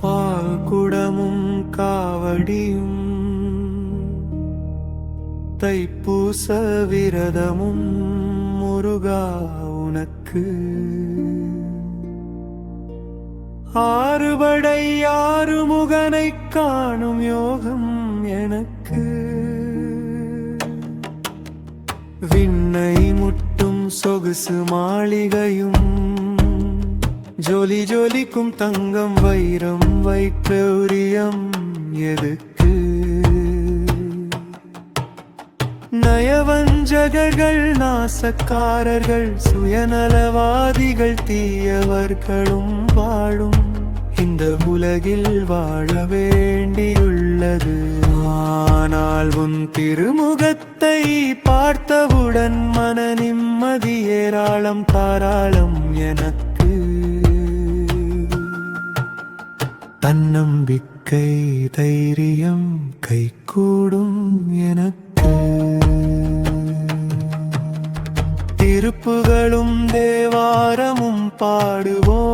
பால் குடமும் காவடியும் தைப்பூச விரதமும் முருகா உனக்கு ஆறுபடை ஆறுமுகனை காணும் யோகம் எனக்கு விண்ணை முட்டும் சொகுசு மாளிகையும் ஜொலி ஜொலிக்கும் தங்கம் வைரம் வைக்ரௌரியம் எதுக்கு நயவஞ்சகர்கள் நாசக்காரர்கள் சுயநலவாதிகள் தீயவர்களும் வாழும் இந்த உலகில் வாழ வேண்டியுள்ளது. ஆனால் உன் திருமுகத்தை பார்த்தவுடன் மன நிம்மதி ஏராளம் தாராளம் எனக்கு. தன்னம்பிக்கை தைரியம் கைகூடும் எனக்கு. திருப்புகளும் தேவாரமும் பாடுவோம்,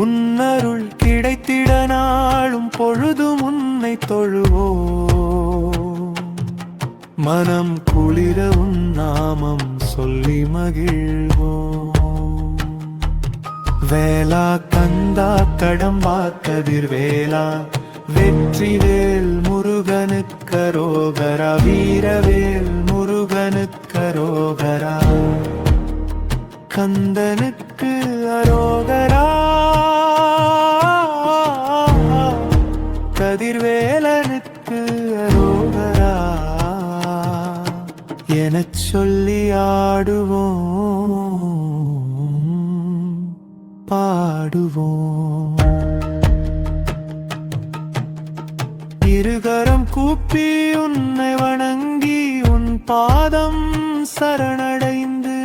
உன்னருள் கிடைத்திட நாளும் பொழுதும் உன்னை தொழுவோம். மனம் குளிர உன் நாமம் சொல்லி மகிழ்வோம். வேளா கந்தா கடம்பா கதிர்வேலா வெற்றிவேல் முருகனுக்கரோகரா. வீரவேல் முருகனுக்கரோகரா. கந்தனுக்கு அரோகரா. கதிர்வேலனுக்கு அரோகரா எனச் சொல்லி ஆடுவோம் பாடுவோம். இருகரம் கூப்பி உன்னை வணங்கி உன் பாதம் சரணடைந்து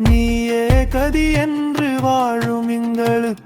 நீயே கதி என்று வாழும் எங்களுக்கு